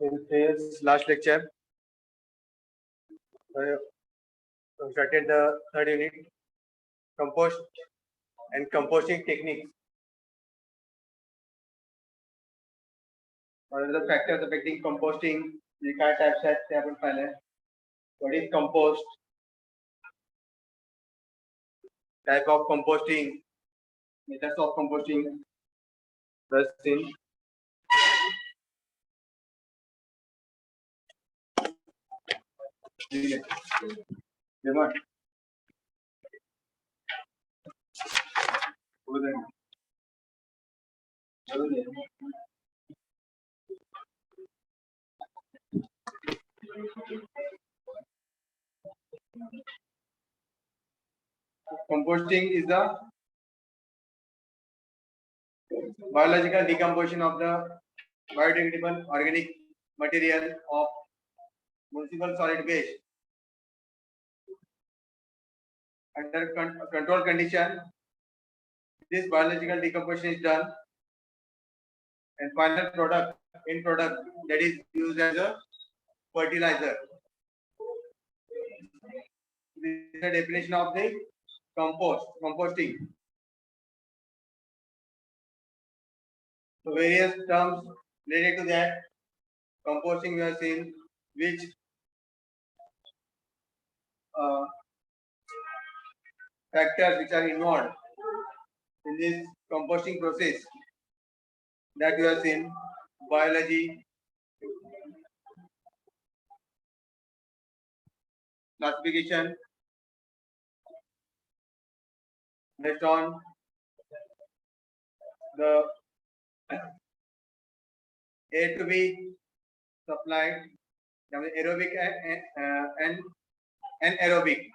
In this last lecture, we started the third unit, compost and composting techniques. What are the factors affecting composting? जे काय types आहेत ते आपण पाहिले. What is compost? Type of composting, methods of composting. First thing. Demon. Composting is the biological decomposition of the biodegradable organic material of municipal solid waste under controlled condition. This biological decomposition is done, and final product, end product, that is used as a fertilizer. This is the definition of the composting. So various terms related to that composting we have seen, which factors which are involved in this composting process that we have seen: biology, classification based on the air to be supplied, aerobic and anaerobic.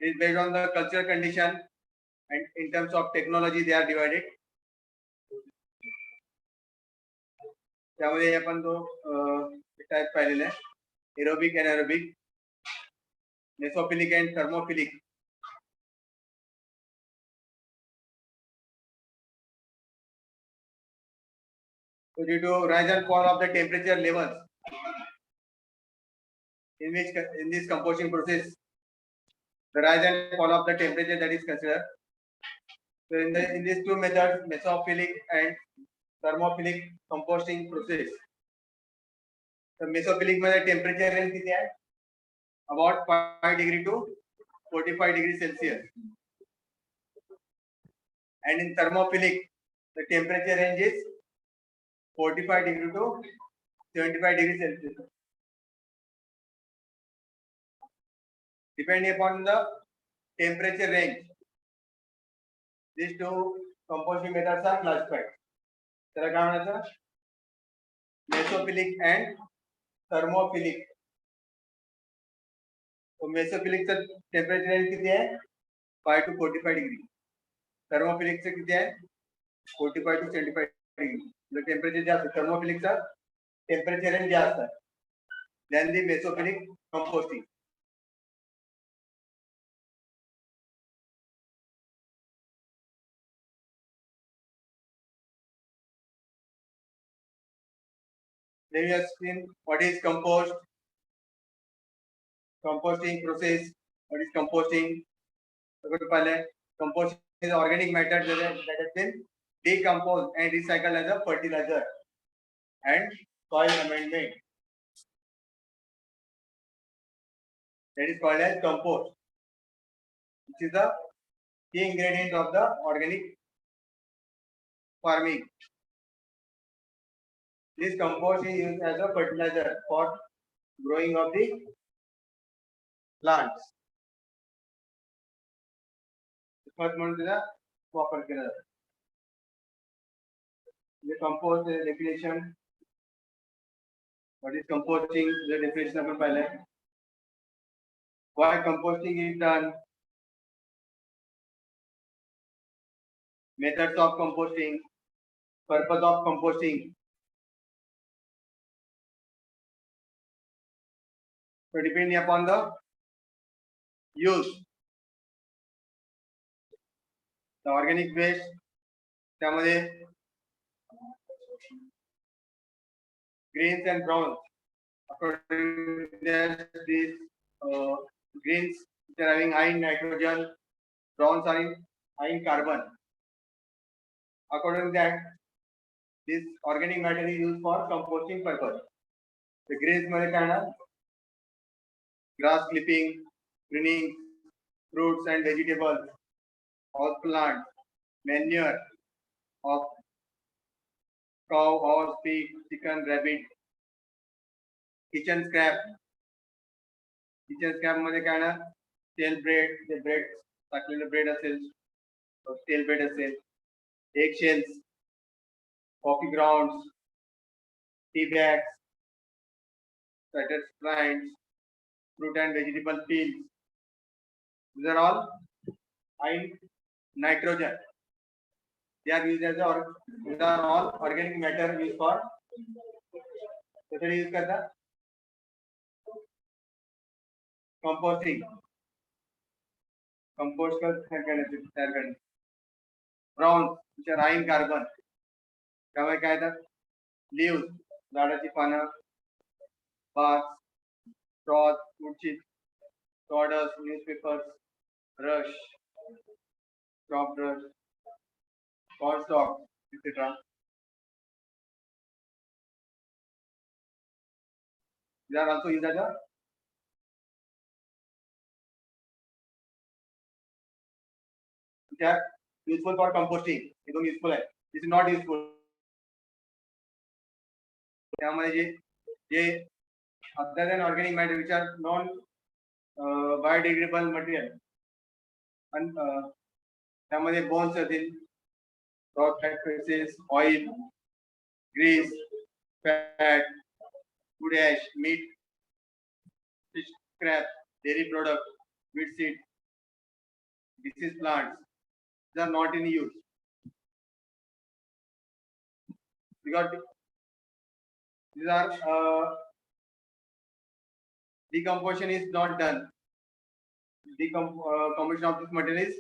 It is based on the cultural condition, and in terms of technology they are divided. त्यामध्ये आपण तो type पाहिलेला आहे, aerobic, anaerobic, mesophilic and thermophilic. So due to rise and fall of the temperature levels in this composting process, the rise and fall of the temperature that is considered. So in these two methods, mesophilic and thermophilic composting process. The mesophilic मध्ये temperature range किती आहे? About 5 degree to 45 degree Celsius. And in thermophilic, the temperature range is 45 degree to 75 degree Celsius. Depending upon the temperature range, these two composting methods are classified. त्याला काय म्हणायचं? Mesophilic and thermophilic. तो mesophilic चं temperature range किती आहे? 5 to 45 degree. Thermophilic चं किती आहे? 45 to 75 degree. The temperature जास्त, thermophilic चा temperature range जास्त आहे than the mesophilic composting. Then you have seen what is composting process. What is composting? Composting is organic matter that has been decomposed and recycled as a fertilizer and soil amendment. That is called as compost, which is the key ingredient of the organic farming. This compost is used as a fertilizer for growing of the plants. First one is the proper killer. The compost definition. What is composting? The definition of a why composting is done. Methods of composting. Purpose of composting. So depending upon the use, the organic waste त्यामध्ये greens and browns. According to that, these greens which are having high in nitrogen, browns are in high in carbon. According to that, this organic matter is used for composting purpose. The greens मध्ये काय ना grass clipping, pruning, fruits and vegetables, house plants, manure of cow, horse, pig, chicken, rabbit, kitchen scrap. Kitchen scrap मध्ये काय ना stale bread, जे bread टाकलेलं bread असेल, stale bread असेल, egg shells, coffee grounds, tea bags, citrus plants, fruit and vegetable peels. These are all high in nitrogen. They are used as these are all organic matter used for use करता composting. Compost का तयार करणे. Browns which are high in carbon. त्यामुळे काय येतात leaves झाडाची पानं, bark, straws, wood chips, sawdust, newspapers, brush, crop brush, corn stalk, etc. These are also used as a which are useful for composting. एकदम useful आहे. This is not useful. त्यामध्ये जे other than organic matter which are non biodegradable material and त्यामध्ये bones असतील, raw fat traces, oil, grease, fat, food ash, meat, fish scrap, dairy product, wheat seed, diseased plants. These are not in use because these are decomposition is not done. Decomposition of this material is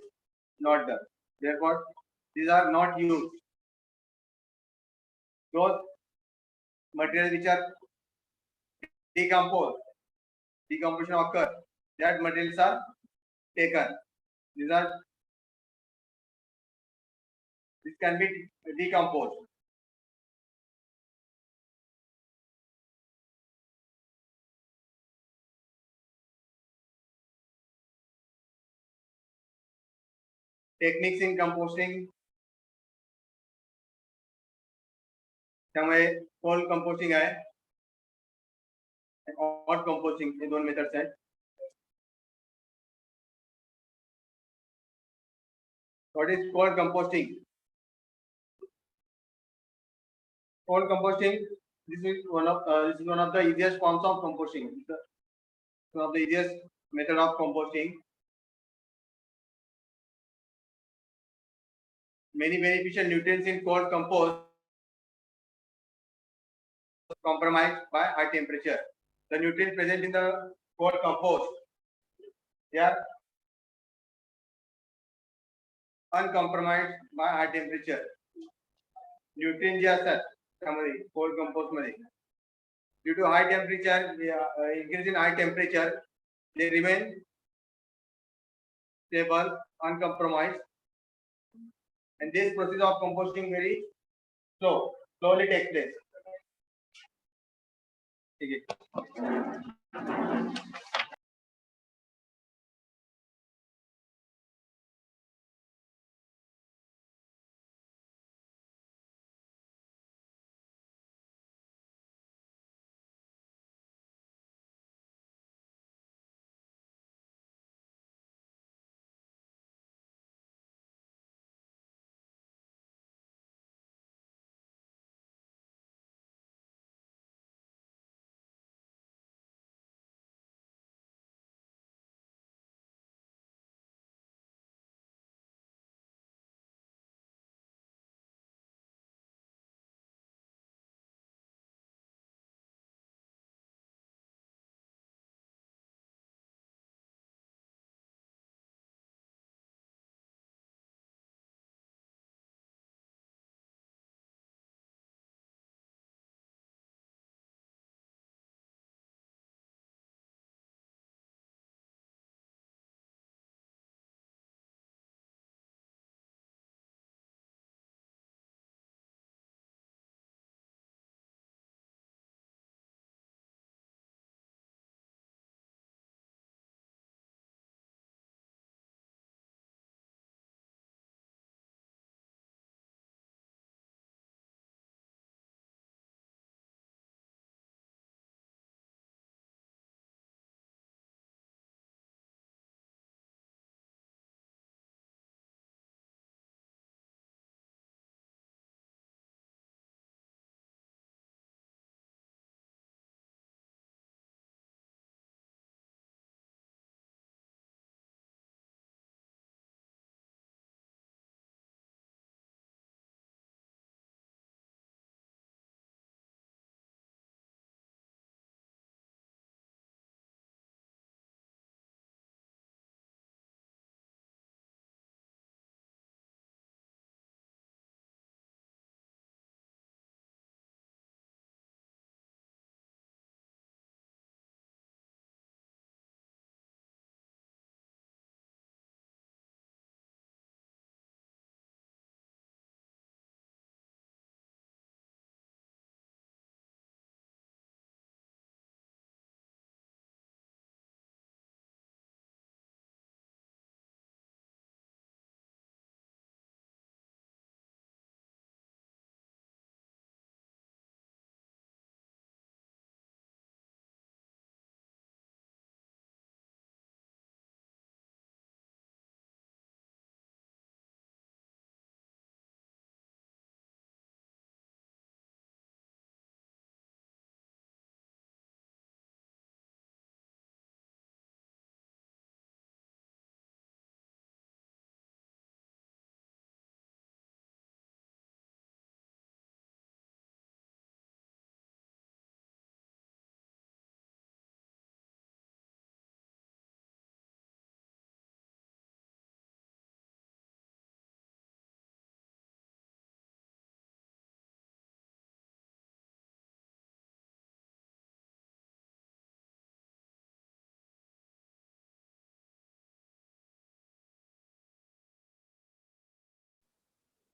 not done. Therefore, these are not used. Those materials which are decomposition occur, that materials are taken. This can be decomposed. Techniques in composting. त्यामुळे cold composting आहे, hot composting हे दोन methods आहेत. What is cold composting? Cold composting. This is one of the easiest forms of composting. One of the easiest method of composting. Many beneficial nutrients in cold compost compromised by high temperature. The nutrients present in the cold compost, they are uncompromised by high temperature. Nutrients जे असतात त्यामध्ये cold compost मध्ये due to high temperature, increase in high temperature, they remain stable, uncompromised, and this process of composting very slowly takes place.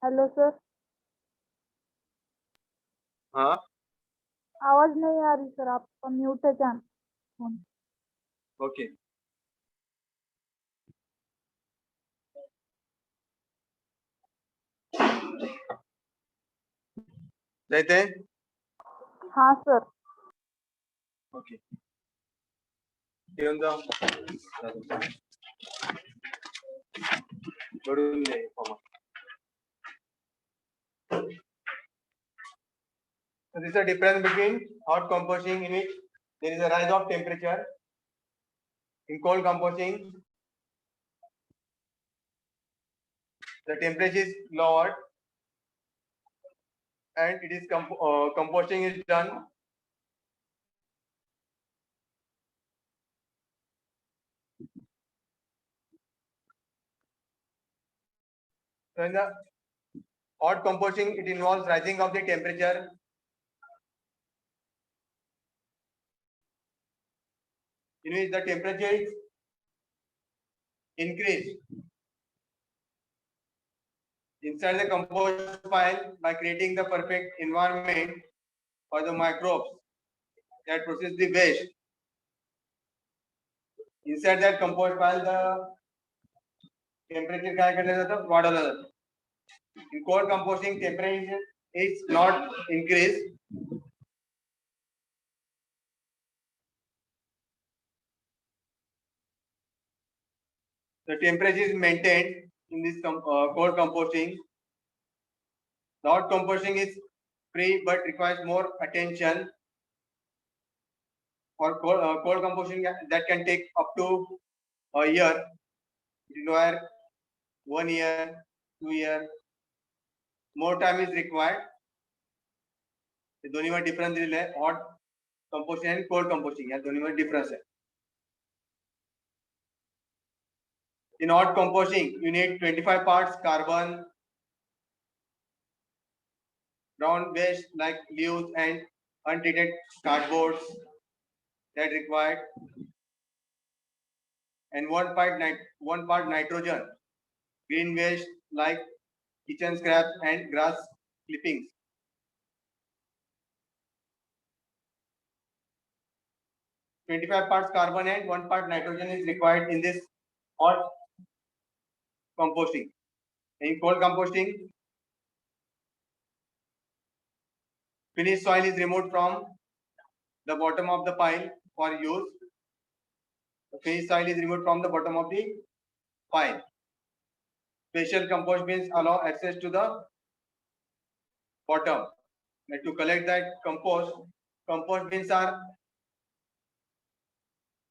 Hello sir, हाँ आवाज नहीं आ रही sir, आपका mute है क्या फोन? ओके रहते हैं हाँ सर. ओके येऊन जा बढ़ून दे form. So this is a difference between hot composting in which there is a rise of temperature. In cold composting, the temperature is lowered and it is composting is done. So in the hot composting, it involves rising of the temperature in which the temperature is increased inside the compost pile by creating the perfect environment for the microbes that process the waste. Inside that compost pile, the temperature काय केलं जातं वाढवलं जातं. In cold composting, temperature is not increased. The temperature is maintained in this cold composting. The hot composting is free but requires more attention. For cold composting that can take up to a year. It requires 1 year, 2 years. More time is required. The दोन्हीमध्ये difference दिलेला आहे. Hot composting and cold composting या दोन्हीमध्ये difference आहे. In hot composting, you need 25 parts carbon, brown waste like leaves and untreated cardboards that required, and one part nitrogen, green waste like kitchen scraps and grass clippings. "25 parts carbon and 1 part nitrogen is required in this hot composting. In cold composting, finished soil is removed from the bottom of the pile for use. The finished soil is removed from the bottom of the pile. Special compost bins allow access to the bottom. And to collect that compost bins are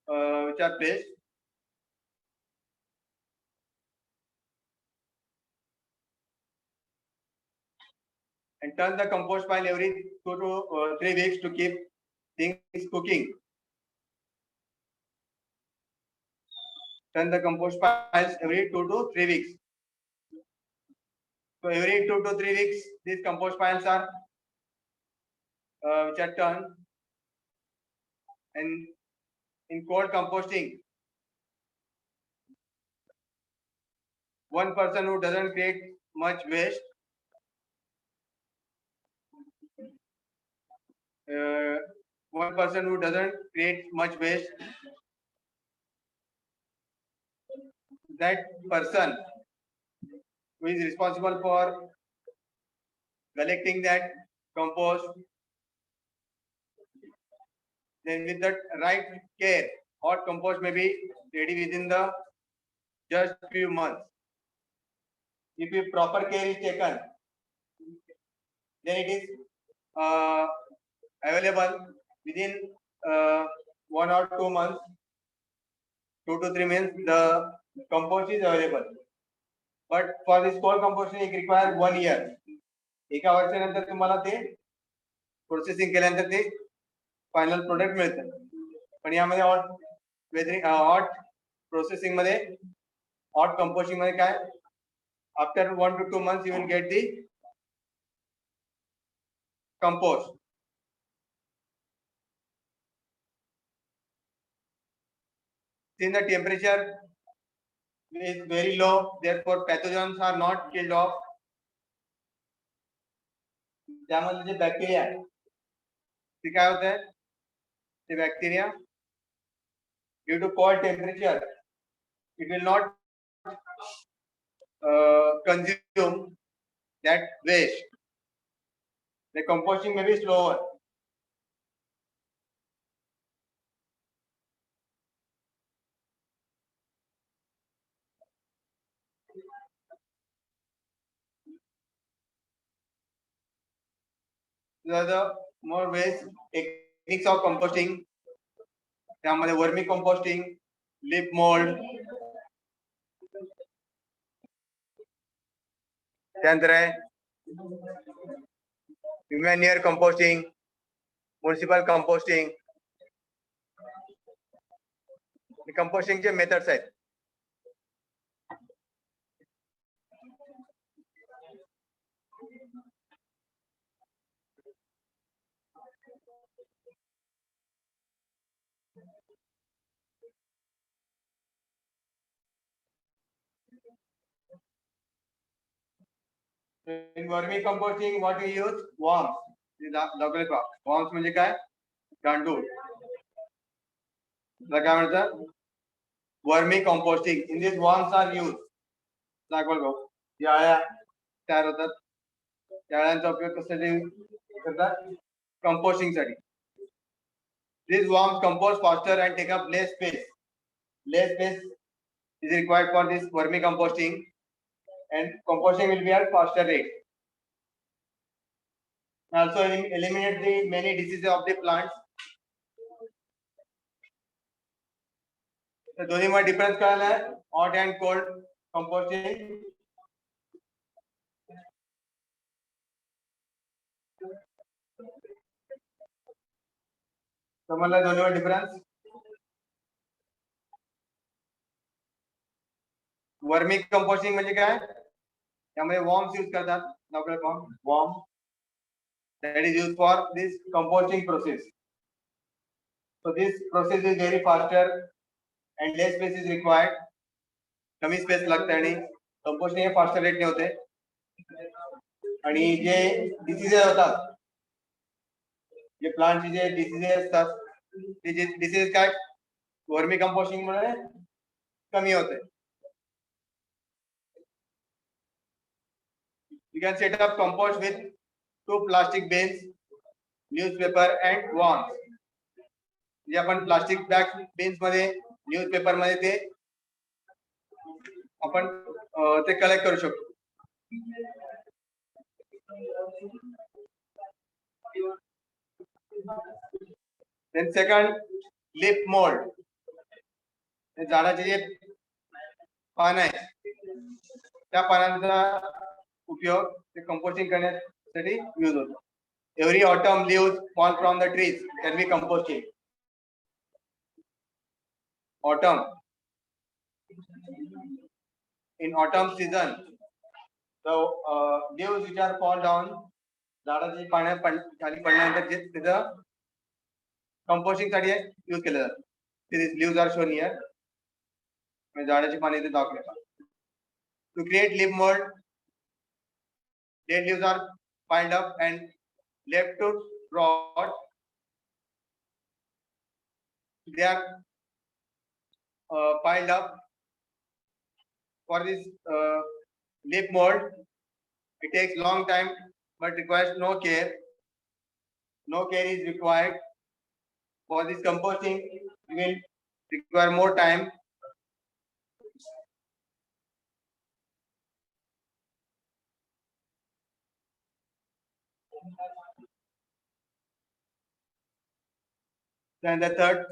which are placed and turn the compost pile every 2 to 3 weeks to keep things cooking. Turn the compost piles every 2 to 3 weeks. So every 2 to 3 weeks, these compost piles are which are turned. And in cold composting, one person who doesn't create much waste, one person who doesn't create much waste, that person who is responsible for collecting that compost, then with that right care, hot compost may be ready within the just few months. If proper care is taken, then it is available within 1 or 2 months. 2 to 3 months, the compost is available. But for this cold composting, it requires 1 year. एका वर्षानंतर तुम्हाला ते processing केल्यानंतर ते final product मिळतं. पण यामध्ये hot processing मध्ये हॉट कंपोस्टिंग मध्ये काय after 1 to 2 months you will get the compost. Since the temperature is very low, therefore pathogens are not killed off. त्यामध्ये जे बॅक्टेरिया आहे ते काय होत आहे, ते bacteria due to cold temperature it will not consume that waste. The composting may be slower. There are the more ways, techniques of composting. त्यामध्ये vermi composting, lip mould, त्यानंतर आहे ह्युमॅनियर कंपोस्टिंग, म्युनिसिपल कंपोस्टिंग. कंपोस्टिंगचे मेथड्स आहेत. In vermicomposting, what we use? Worms. Worms म्हणजे काय? गांडूळ. काय म्हणतात? Vermi composting. In this, worms are used. दाखवलं भाऊ. या अळ्या तयार होतात. त्या अळ्यांचा उपयोग कशासाठी करतात? Composting साठी. These worms compose faster and take up less space. Less space is required for this vermicomposting, and composting will be at faster rate. Also eliminate the many diseases of the plants. तर दोन्ही मध्ये difference काय आहे? Hot and cold composting. समजला दोन्ही मध्ये difference? Vermicomposting म्हणजे काय? त्यामध्ये वॉर्म्स यूज करतात. Worm that is used for this composting process. So this process is very faster and less space is required. कमी स्पेस लागते आणि कंपोस्टिंग हे फास्टर रेटने होते. आणि जे डिसीजेस होतात, जे प्लांटचे जे डिसीजेस असतात, ते जे डिसीजेस काय वर्मी कंपोस्टिंग मुळे कमी होते. You can set up compost with 2 plastic bins, newspaper and worms. जे आपण प्लास्टिक बॅग बिन्स मध्ये, न्यूजपेपर मध्ये ते आपण ते कलेक्ट करू शकतो. Then second, leaf mold. झाडाचे जे पान आहे त्या पानांचा उपयोग ते कंपोस्टिंग करण्यासाठी यूज होतो. Every autumn leaves fall from the trees can be composted. Autumn. In autumn season, the leaves which are fall down, झाडाची पाने खाली पडल्यानंतर जे त्याचं कंपोस्टिंग साठी यूज केलं जातं. These leaves are shown here. झाडाची पाने इथे दाखवले. To create leaf mold, dead leaves are piled up and left to rot. They are piled up. For this leaf mold, it takes long time but requires no care. No care is required. For this composting, you will require more time. Then the third,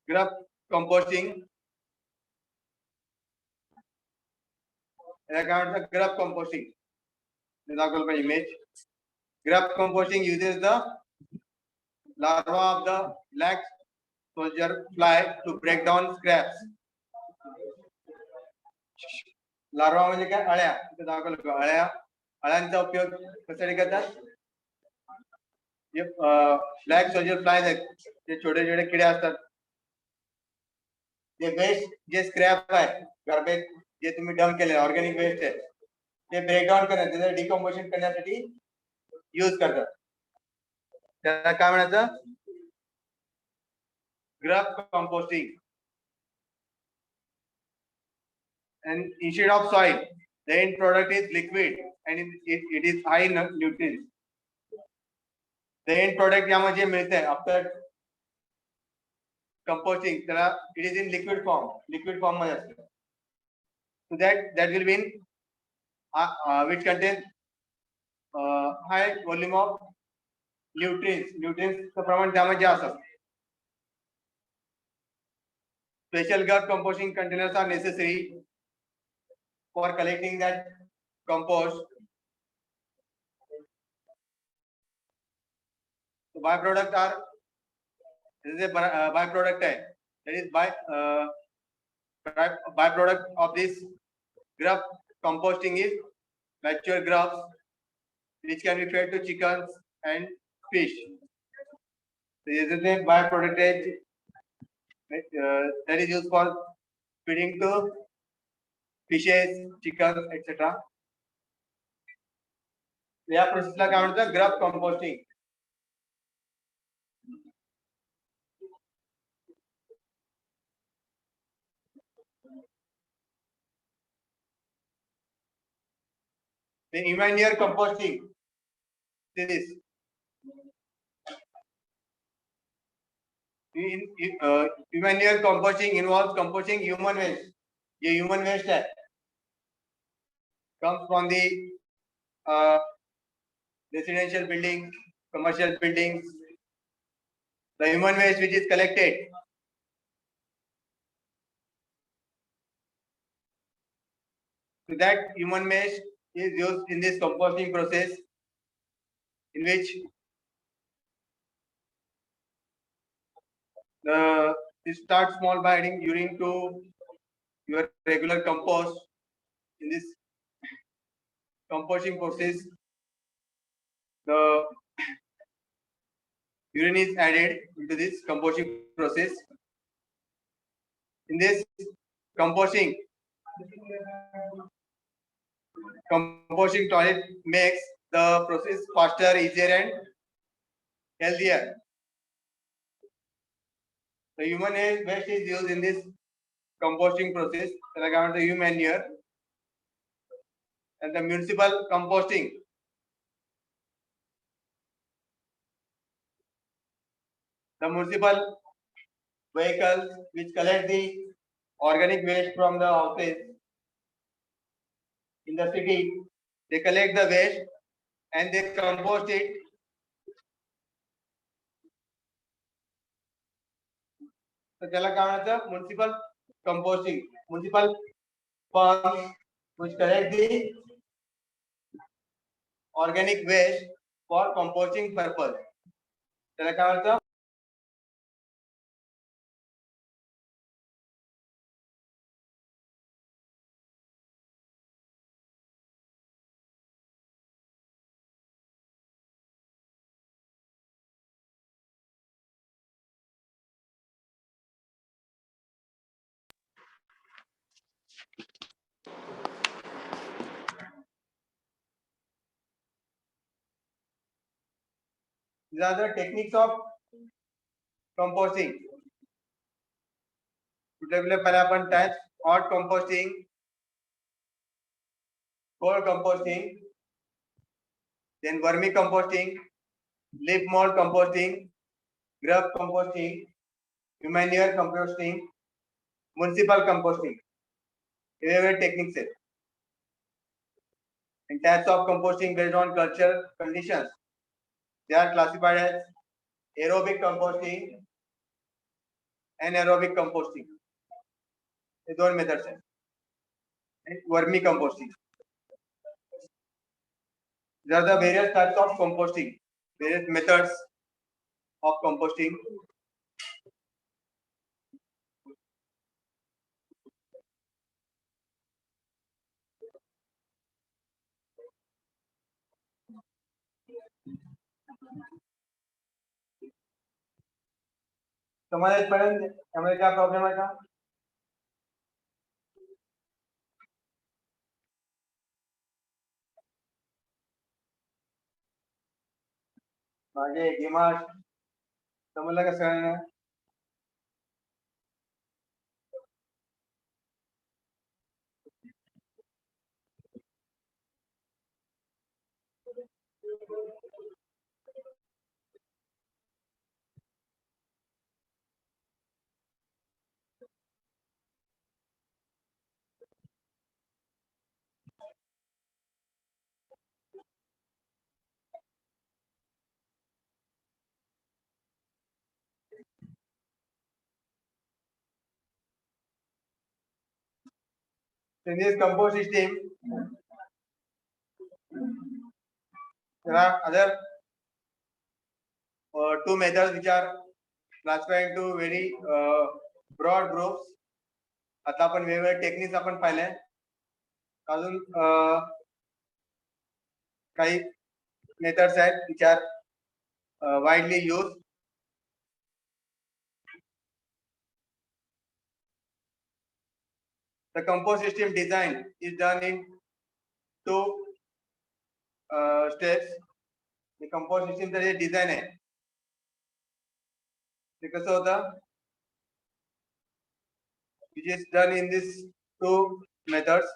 grub composting. Grub composting. Image. Grub composting uses the larva of the black soldier fly to break down scraps. Larva म्हणजे काय? अळ्या. इथे दाखवलं अळ्या. अळ्यांचा उपयोग कशासाठी करतात? जे black soldier flies आहेत, ते छोटे छोटे किडे असतात, ते वेस्ट जे स्क्रॅप आहे, गार्बेज जे तुम्ही डंप केले ऑर्गॅनिक वेस्ट आहे, ते ब्रेकडाऊन करण्यासाठी, डिकम्पोजिशन करण्यासाठी यूज करतात. त्याला काय म्हणायचं? Grub composting. And instead of soil, the end product is liquid and it is high in nutrients. The end product यामध्ये मिळते after composting, त्याला it is in liquid form मध्ये असते. So that will be in which contains high volume of nutrients चं प्रमाण त्यामध्ये जास्त असते. Special grub composting containers are necessary for collecting that compost. So byproduct are, this is a byproduct है, that is byproduct of this grub composting is mature grubs which can be fed to chickens and fish. So this is a byproduct that is used for feeding to fishes, chickens, etc. या प्रोसेसला काय म्हणतात? Grub composting. The human composting. This human composting involves composting human waste. ये human waste है, comes from the residential buildings, commercial buildings. The human waste which is collected, so that human waste is used in this composting process, in which you start small by adding urine to your regular compost. In this composting process, the urine is added into this composting process. In this composting toilet makes the process faster, easier and healthier. The human waste is used in this composting process, the human manure, and the municipal composting. The municipal vehicles which collect the organic waste from the houses in the city, they collect the waste and they compost it. So त्याला काय म्हणतात? Municipal composting. Municipal firms which collect the organic waste for composting purpose. त्याला काय म्हणतात? These are the techniques of composting. कुठले पहले अपन types: hot composting, cold composting, then vermicomposting, leaf mold composting, grub composting, manure composting, municipal composting. ये techniques है. And types of composting based on cultural conditions. They are classified as aerobic composting, anaerobic composting. ये दोन methods हैं. And vermicomposting. There are the various types of composting, various methods of composting. तुम्हारे पढ़ेंगे हमें क्या problem है का? मागे डिमार्ट समजलं का सगळ्यांना? In this compost system, there are other two methods which are classified into very broad groups. आता आपण वेगवेगळे टेक्निक्स आपण पाहिले. अजून काही मेथड्स आहेत which are widely used. The compost system design is done in two steps. The compost system चं जे design आहे ते कसं होतं? Which is done in these two methods.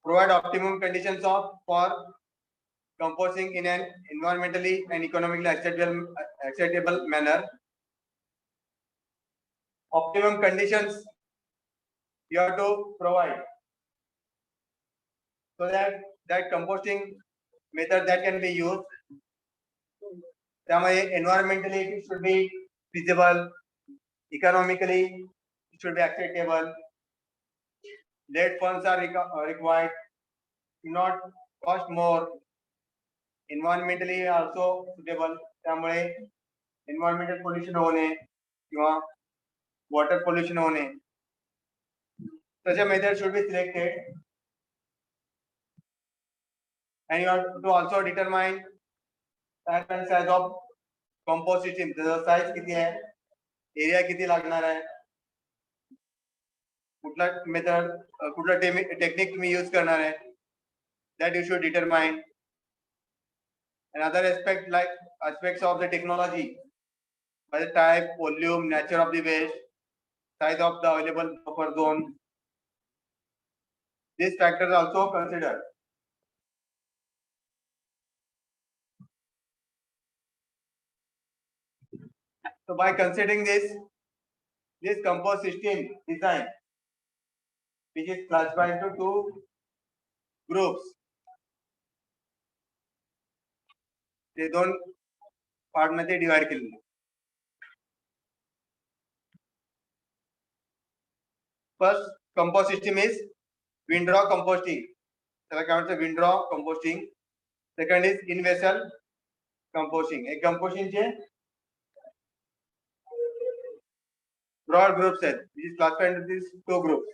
Provide optimum conditions for composting in an environmentally and economically acceptable manner. Optimum conditions you have to provide so that composting method that can be used. त्यामुळे environmentally it should be feasible, economically it should be acceptable. Late funds are required, not cost more. Environmentally also suitable. त्यामुळे environmental pollution होणे किंवा water pollution होणे. Such a method should be selected, and you have to also determine type and size of compost system. त्याचा size किती आहे, area किती लागणार आहे, कुठला मेथड कुठला टेक्निक तुम्ही यूज करणार आहे, that you should determine. Another aspects of the technology, by the type, volume, nature of the waste, size of the available buffer zone. These factors are also considered. So by considering this compost system design, which is classified into two groups, ते दोन part मध्ये divide केलेले. First compost system is windrow composting. त्याला काय म्हणतात? Windrow composting. Second is in vessel composting. एक composting चे broad groups आहेत, which is classified into these two groups.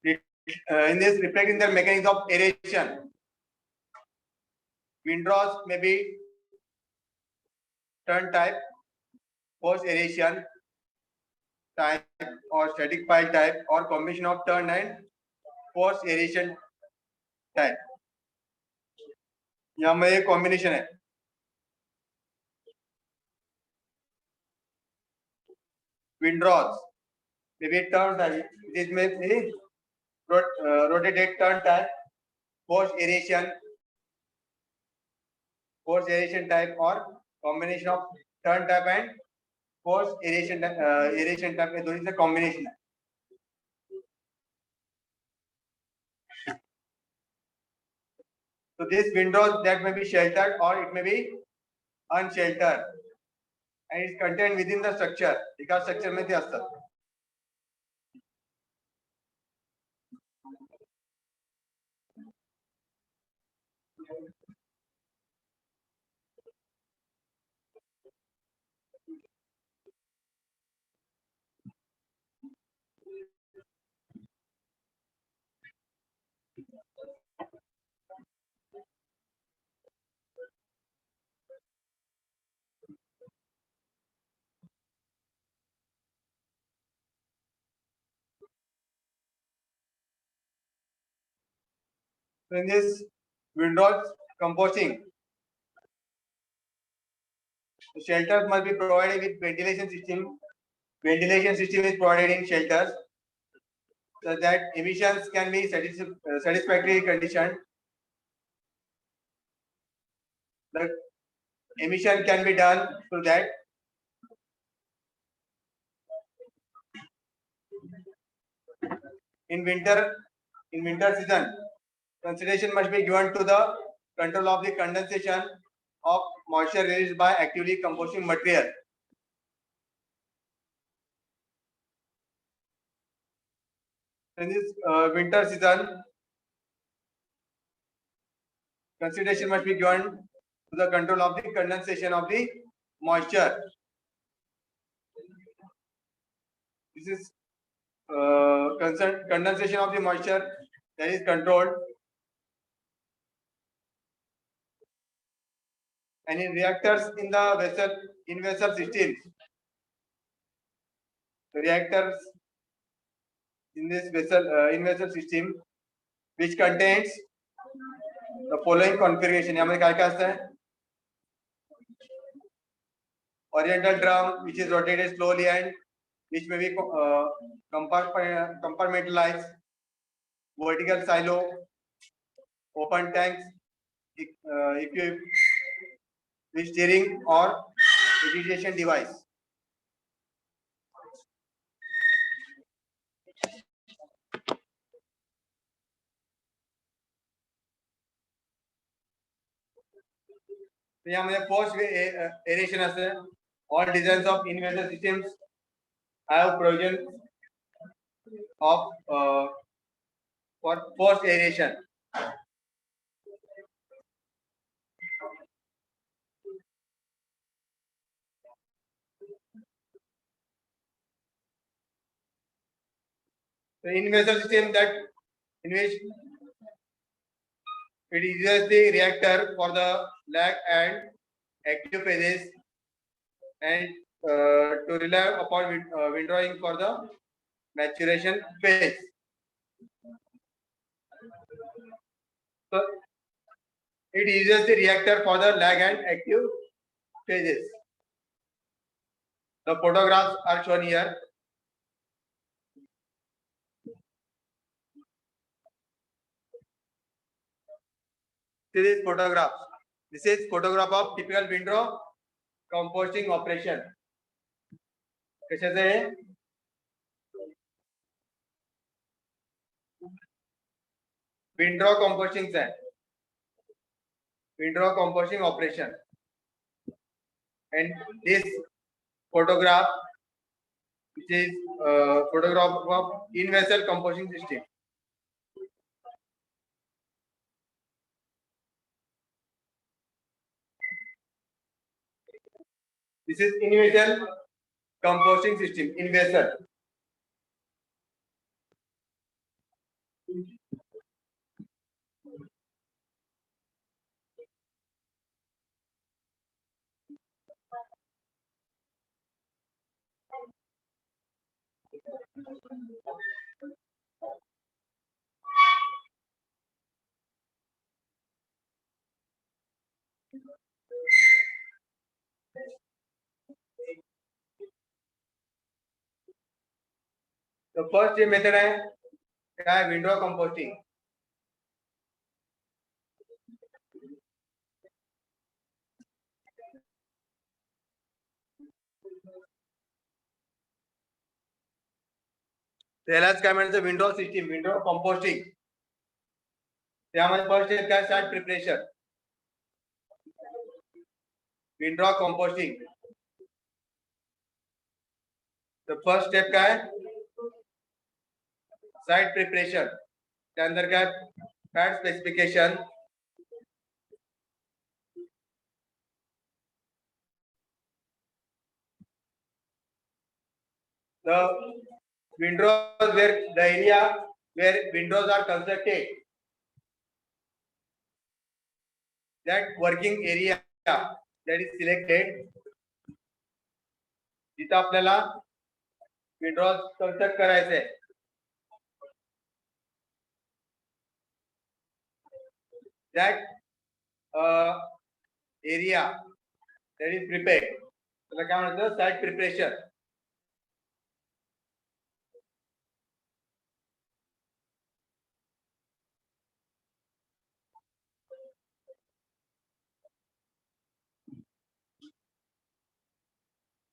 In this, reflecting the mechanism of aeration, windrows may be turn type, post aeration type, or static pile type, or combination of turn and post aeration type. यामध्ये combination आहे. Windrows may be turn type. This may be rotated turn type, post aeration type, or combination of turn type and post aeration type. ये दोनों से combination है. So this windrows that may be sheltered or it may be unsheltered, and is contained within the structure. एका structure में ते असतात. So in this Windrows composting. The shelters must be provided with ventilation system. Ventilation system is provided in shelters so that emissions can be satisfactorily conditioned. The emission can be done through that. In winter season, consideration must be given to the control of the condensation of moisture released by actively composting material. In this winter season, consideration must be given to the control of the condensation of the moisture. This is condensation of the moisture that is controlled, and in reactors in the vessel systems, the reactors in this vessel system which contains the following configuration. यामध्ये काय काय असतं? Oriental drum which is rotated slowly and which may be compartmentalized, vertical silo, open tanks equipped with steering or irrigation device. यामध्ये forced aeration असते. All designs of in-vessel systems have provision of for forced aeration. The in-vessel system that in which it uses the reactor for the lag and active phases and to rely upon windrowing for the maturation phase. So it uses the reactor for the lag and active phases. The photographs are shown here. This is photographs. This is photograph of typical windrow composting operation. कशाचं आहे? Windrow composting चं आहे. Windrow composting operation. And this photograph, which is photograph of in-vessel composting system. This is in-vessel composting system, in-vessel. The first method है क्या है? Window composting. त्यालाच काय म्हणायचं? Window system, window composting. त्यामध्ये फर्स्ट स्टेप काय? Site preparation. Window composting. The first step क्या है? Site preparation. के अंदर क्या? Pad specification, the windows where the area where windows are constructed, that working area that is selected, जिथं आपल्याला Windows construct करायचे आहे. that area that is prepared. त्याला काय म्हणतात site preparation.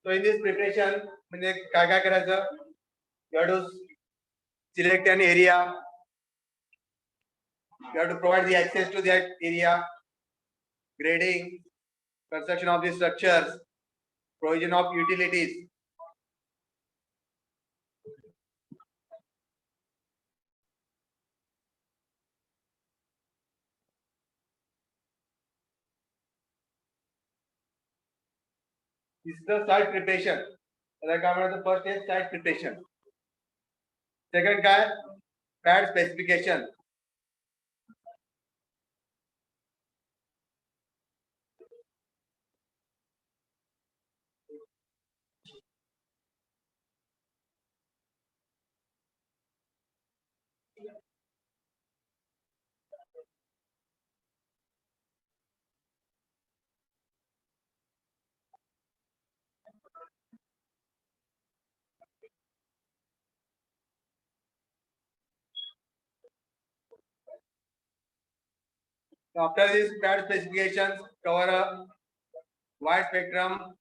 So in this preparation म्हणजे काय काय करायचं? You have to select an area. You have to provide the access to that area, grading, construction of the structures, provision of utilities. This is the site preparation. त्याला काय म्हणतात? First is site preparation. Second काय? Pad specification. After these pad specifications cover a wide spectrum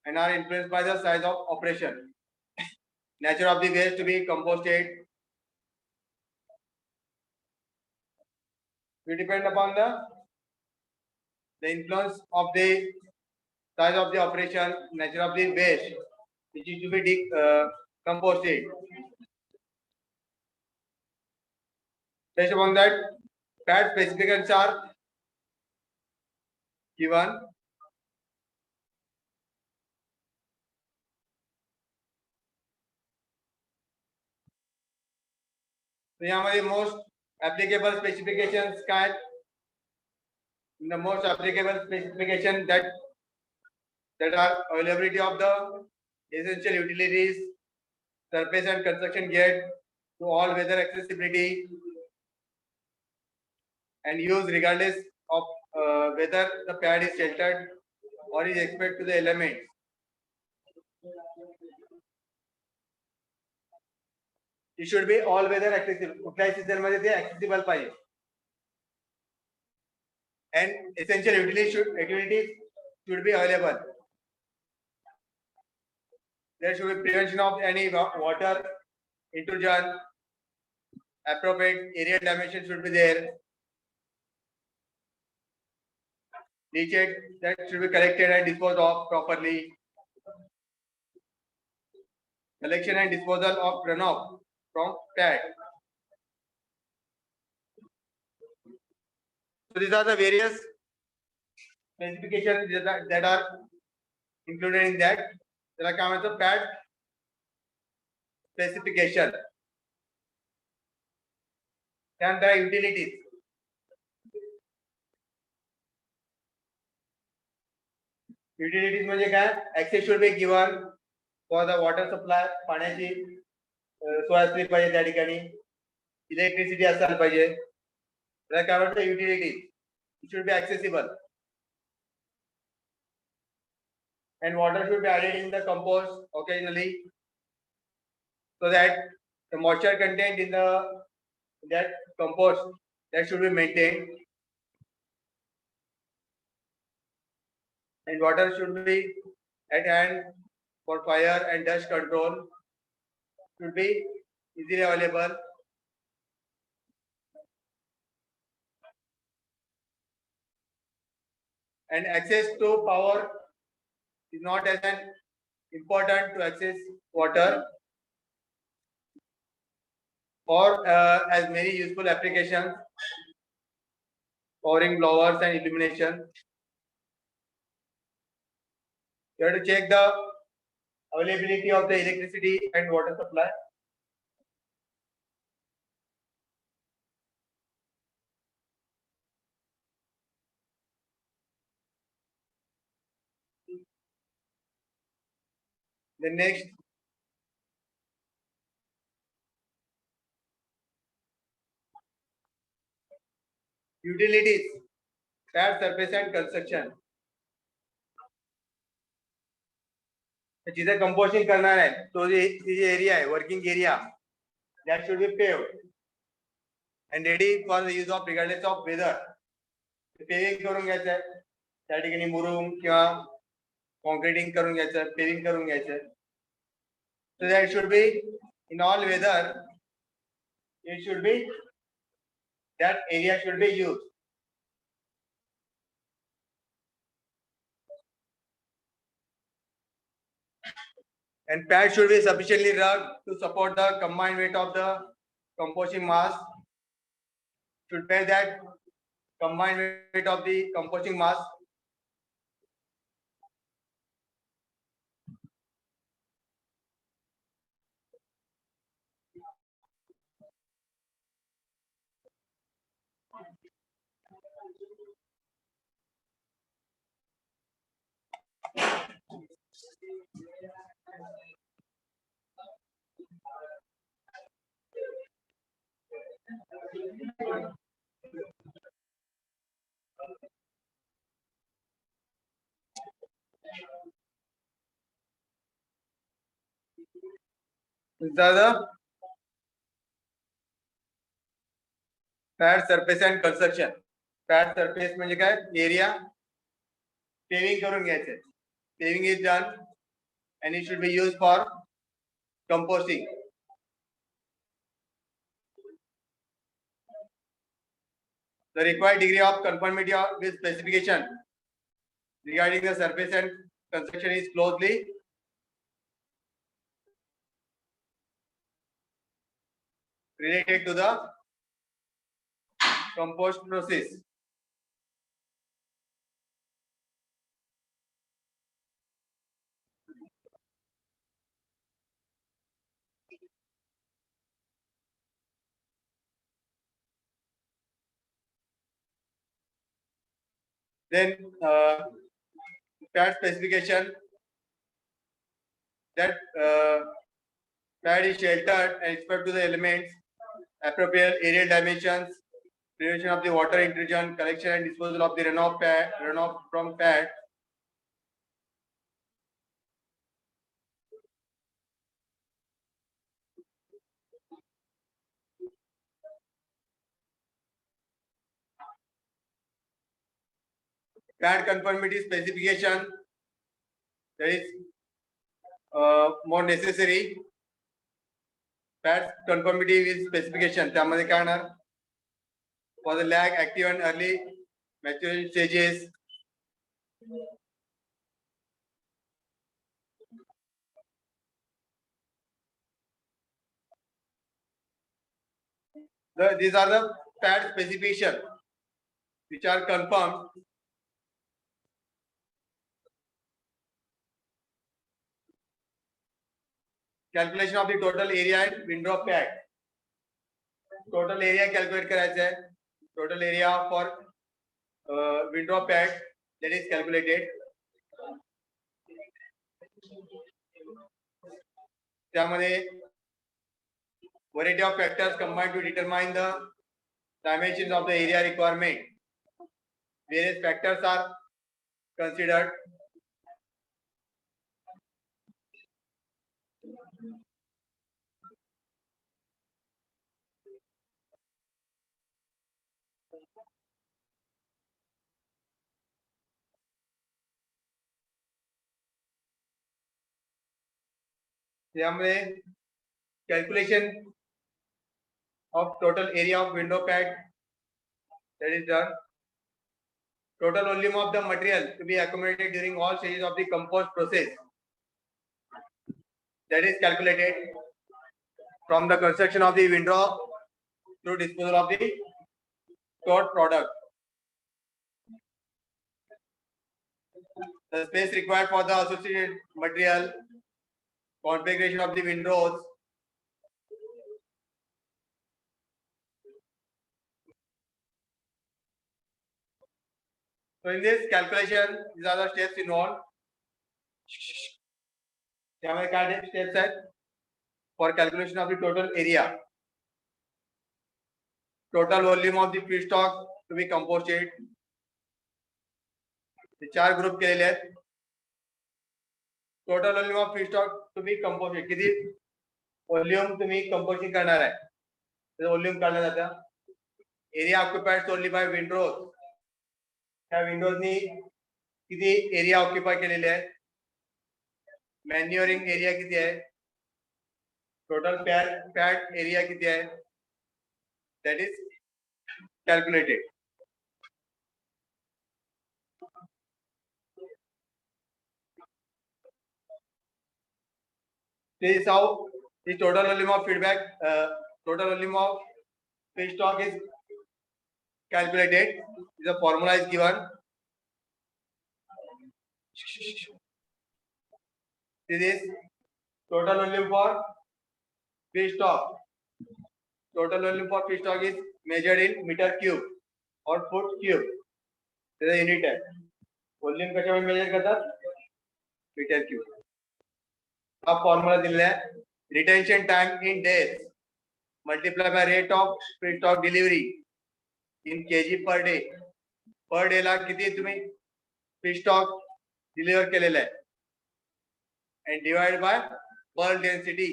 and are influenced by the size of operation, nature of the waste to be composted. We depend upon the influence of the size of the operation, nature of the waste, which is to be composted. Based upon that, pad specifications are given. So यामध्ये most applicable specifications काय? The most applicable specification that are availability of the essential utilities, surface and construction gear to all weather accessibility and use regardless of whether the pad is sheltered or is exposed to the elements. It should be all weather accessible. कुठल्याही season मध्ये ते accessible पाहिजे. And essential utilities should be available. There should be prevention of any water intrusion. Appropriate area dimension should be there. Leachate that should be collected and disposed of properly. Collection and disposal of runoff from pad. So these are the various specifications that are included in that. त्याला काय म्हणतात? Pad specification. त्यानंतर utilities. Utilities म्हणजे काय? Access should be given for the water supply. पाण्याची सोय असली पाहिजे त्या ठिकाणी. इलेक्ट्रिसिटी असायला पाहिजे. त्याला काय म्हणतात? Utilities. It should be accessible. And water should be added in the compost occasionally so that the moisture content in that compost that should be maintained. And water should be at hand for fire and dust control, should be easily available. And access to power is not as an important to access water or as many useful applications, powering blowers and illumination. You have to check the availability of the electricity and water supply. The next Utilities, pad surface and construction. जिथे composting करणार आहे तो जे area आहे working area that should be paved and ready for the use of regardless of weather. Paving करून घ्यायचं आहे त्या ठिकाणी मुरुम किंवा कॉन्क्रीटिंग करून घ्यायचं पेविंग करून घ्यायचं so that should be in all weather it should be that area should be used. And pad should be sufficiently rugged to support the combined weight of the composting mass. Should bear that combined weight of the composting mass. These are the pad surface and construction. Pad surface म्हणजे काय area paving करून घ्यायचे. Paving is done and it should be used for composting. The required degree of conformity with specification regarding the surface and construction is closely related to the compost process. Then pad specification that pad is sheltered and respect to the elements, appropriate aerial dimensions, prevention of the water intrusion, collection and disposal of the runoff from pad. Pad conformity specification that is more necessary. Pad conformity with specification त्यामध्ये काय होणार for the lag active and early maturation stages. These are the pad specification which are confirmed. Calculation of the total area and window of pad. Total area calculate करायचा आहे. Total area for window of pad that is calculated. त्यामध्ये variety of factors combined to determine the dimensions of the area requirement. Various factors are considered. त्यामुळे calculation of total area of window pad that is done. Total volume of the material to be accumulated during all stages of the compost process that is calculated from the construction of the window to disposal of the stored product. The space required for the associated material, configuration of the windows, so in this calculation these are the steps involved. त्यामध्ये काय steps आहेत for calculation of the total area, total volume of the feedstock तुम्ही कंपोस्टेड चार group केलेले आहेत. Total volume of feedstock तुम्ही कंपोस्टेड किती volume तुम्ही कंपोस्टिंग करणार आहे त्याचं व्हॉल्यूम काढलं जातं. एरिया ऑक्युपाइड सोडली बाय विंडोज, त्या विंडोजनी किती एरिया ऑक्युपाय केलेले आहे. मॅन्युअरिंग एरिया किती आहे, टोटल पॅड एरिया किती आहे, that is calculated. This is how the total volume of feedback, total volume of feedstock is calculated. The formula is given. This is total volume for feedstock. Total volume for feedstock is measured in meter cube or foot cube. This is unit है. Volume कशामध्ये measure करतात, meter cube. हा formula दिलेला आहे. Retention time in days multiply by rate of feedstock delivery in kg per day. Per day ला किती तुम्ही feedstock deliver केलेला आहे and divide by bulk density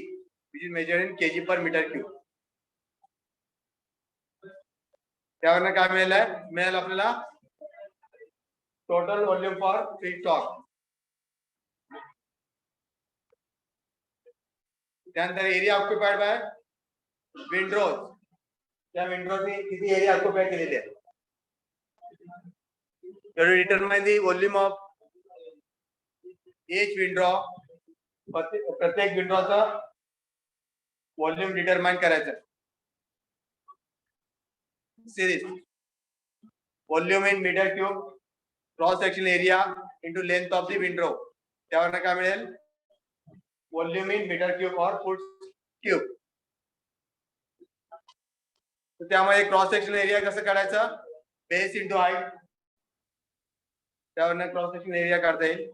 which is measured in kg per meter cube. त्यावरनं काय मिळेल आपल्याला total volume for feedstock. त्यानंतर area occupied by windows, त्या विंडोजनी किती एरिया ऑक्युपाय केलेली आहे. Determine the volume of each window, प्रत्येक विंडोचा व्हॉल्यूम डिटरमाइन करायचं. सिरीज volume in metre cube cross section area into length of the window, त्यावरनं काय मिळेल व्हॉल्यूम इन मीटर क्यूब और फुट क्यूब. तर त्यामुळे क्रॉस सेक्शन एरिया कसं काढायचं, बेस इंटू हाईट, त्यावरनं क्रॉस सेक्शन एरिया काढता येईल.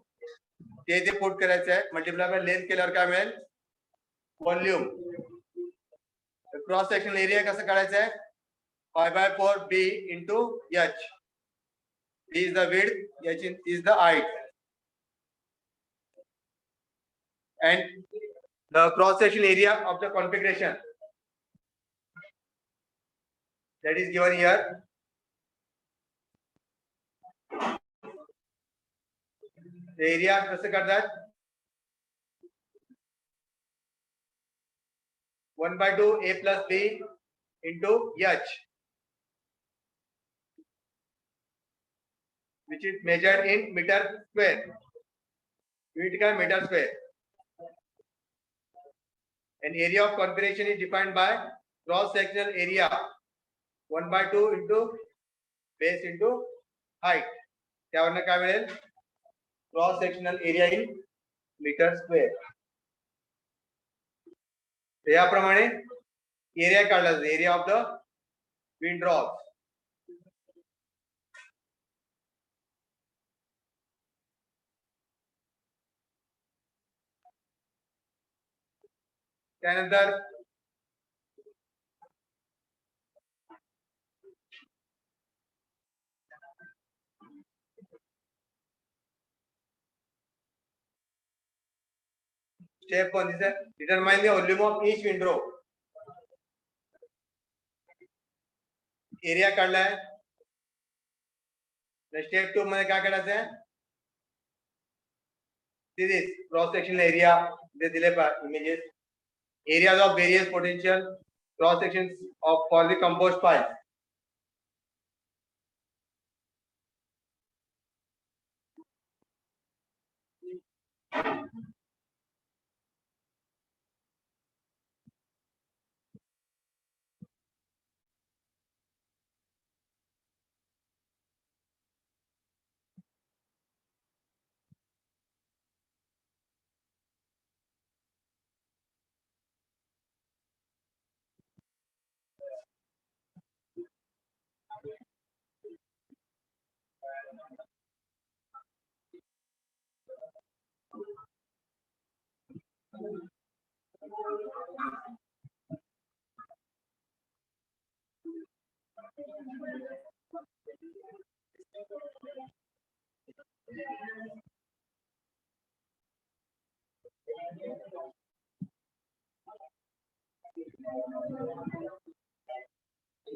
ते फुट करायचं आहे, मल्टिप्लाय बाय लेंथ केल्यावर काय मिळेल व्हॉल्यूम. क्रॉस सेक्शन एरिया कसं काढायचं आहे, 5/4 b into h. b is the width, h is the height, and the cross section area of the configuration that is given here. The area कसं करतात, 1/2 a plus b into h, which is measured in meter square. Unit का meter square. And area of configuration is defined by cross sectional area 1/2 into base into height. त्यावरनं काय मिळेल cross sectional area in meter square. याप्रमाणे area काढला जातो, area of the windows. त्यानंतर step 1 is determine the volume of each window. Area काढलाय. Step 2 मध्ये काय करायचं आहे, this cross sectional area they दिले images, areas of various potential cross sections of for the compost pile.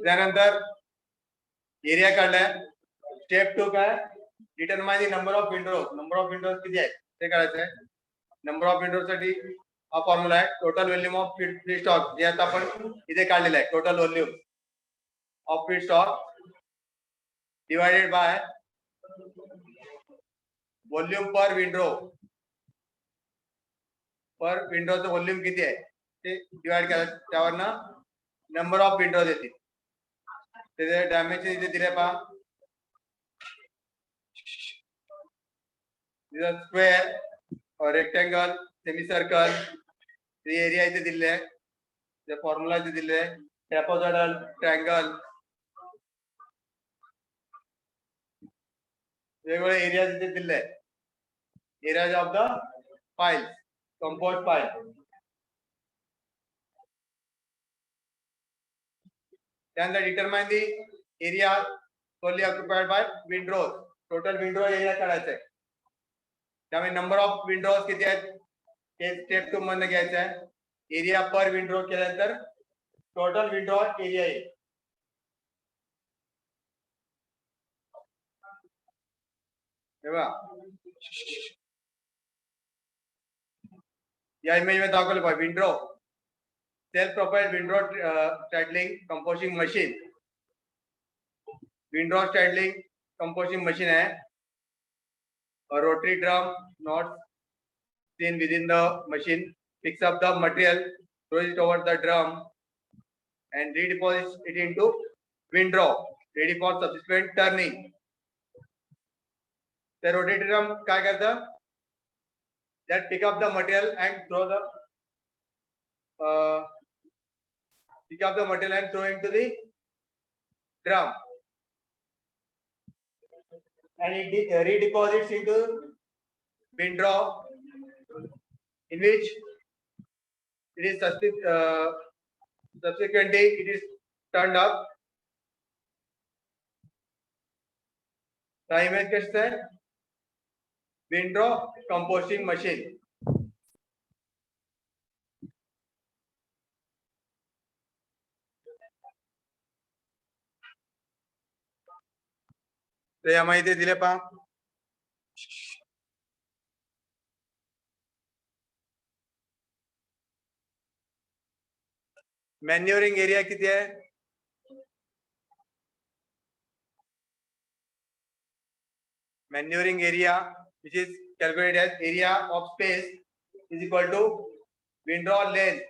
त्यानंतर area काढलाय. Step 2 काय, determine the number of Windows. Number of Windows किती आहे ते काढायचं आहे. नंबर ऑफ विंडोज साठी हा फॉर्म्युला आहे, total volume of free stock, जे आता आपण इथे काढलेला आहे. Total volume of free stock divided by volume per window. Per विंडोचं व्हॉल्यूम किती आहे ते डिवाइड करायचं, त्यावरनं नंबर ऑफ विंडोज येतील. त्याचे डायमेन्शन इथे दिले पहा. Square, rectangle, semi circle, area इथे दिले आहे. फॉर्म्युला इथे दिले आहे. ट्रॅपेझॉइडल, ट्रायंगल, वेगवेगळे एरिया इथे दिले आहे. Areas of the file, compose file. त्यानंतर determine the area solely occupied by windows. Total window area काढायचा आहे. त्यामुळे नंबर ऑफ विंडोज किती आहेत हे स्टेप 2 मध्ये घ्यायचं आहे. एरिया पर विंडो केल्यानंतर टोटल विंडो एरिया येईल. तेव्हा या इमेज मध्ये दाखवलं पाहिजे window, self propelled window straddling composting machine. Window straddling composting machine है. A rotary drum not seen within the machine picks up the material, throws it over the drum and redeposits it into window ready for subsequent turning. The rotary drum काय करतं, that pick up the material and throw the pick up the material and throw into the drum. And it redeposits into window in which it is subsequently it is turned up. The image is window composting machine. तर या माहिती दिले पहा. मॅन्युअरिंग area किती आहे, manuring area which is calculated as area of space is equal to window length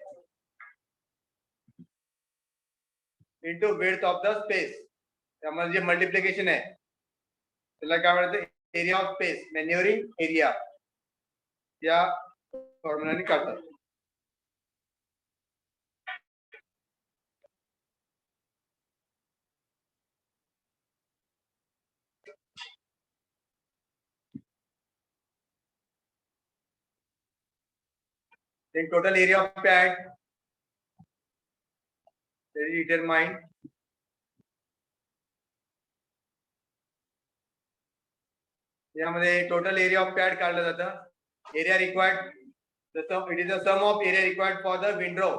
into width of the space. त्यामुळे जे multiplication आहे त्याला काय म्हणतात, एरिया ऑफ स्पेस, मॅन्युअरिंग एरिया या फॉर्म्युलाने काढतात. Then total area of pad that is determined. यामध्ये total area of pad काढलं जातं. Area required, it is the sum of area required for the window.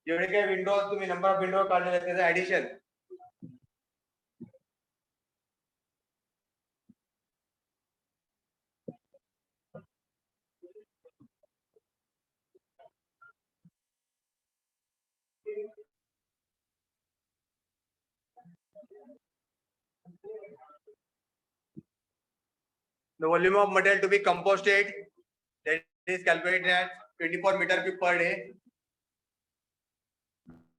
जेवढे काही विंडो तुम्ही नंबर ऑफ विंडो काढलेले त्याचं addition. The volume of material to be composted that is calculated at 24 meter cube per day.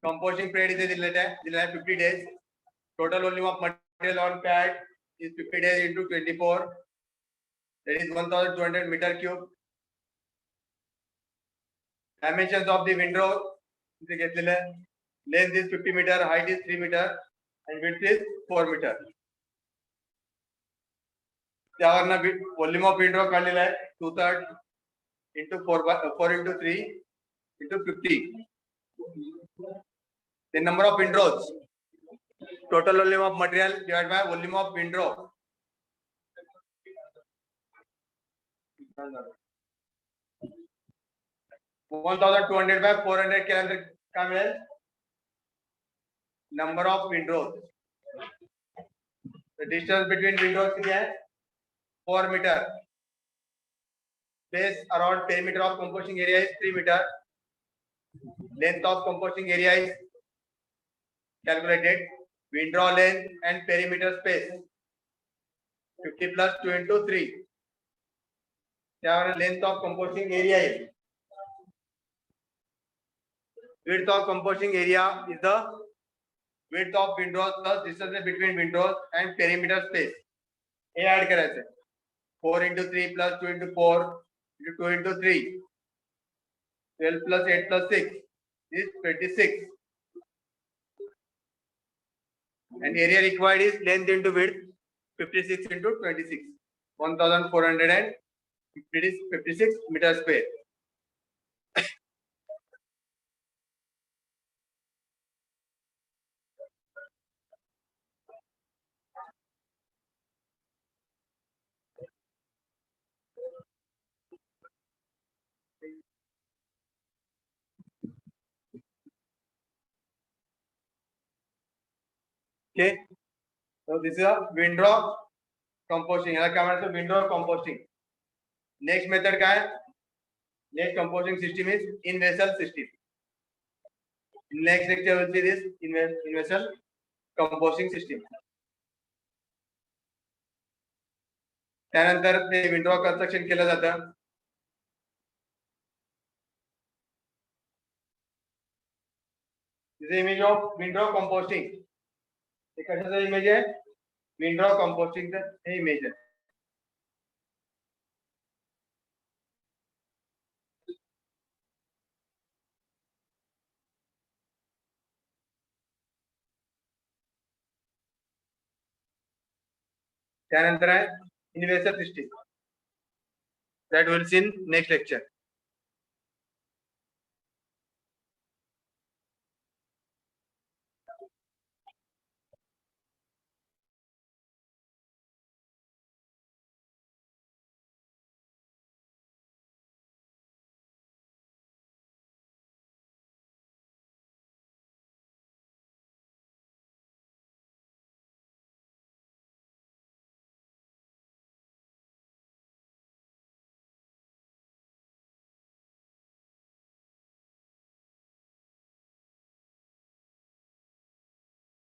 Composting period is दिलेला आहे 50 days. Total volume of material on pad is 50 days into 24. That is 1200 meter cube. Dimensions of the window इथे घेतलेले आहे. Length is 50 meter, height is 3 meter and width is 4 meter. त्यावरनं volume of window काढलेला आहे 2/3 into 4 into 3 into 50. The number of windows, total volume of material divided by volume of window 1200 by 400 केल्यानंतर काय मिळेल? Number of Windows. The distance between windows किती आहे? 4 meter. Space around perimeter of composting area is 3 meter. Length of composting area is calculated. Window length and perimeter space 50 plus 2 into 3. त्यावर length of composting area is. Width of composting area is the width of windows plus distance between windows and perimeter space. हे add करायचं. 4 into 3 plus 2 into 4 into 2 into 3. 12 plus 8 plus 6 is 26. And area required is length into width 56 into 26. 1456 meter square. Okay, so this is a window composting. याला काय म्हणायचं? Window composting. Next method काय? Next composting system is in vessel system. Next lecture will be this in vessel composting system. त्यानंतर ते window construction केलं जातं. This is image of window composting. हे कशाचा image आहे? विंडो कंपोस्टिंगचा हे इमेज आहे. त्यानंतर आहे इन्व्हेसर system. That will see in next lecture.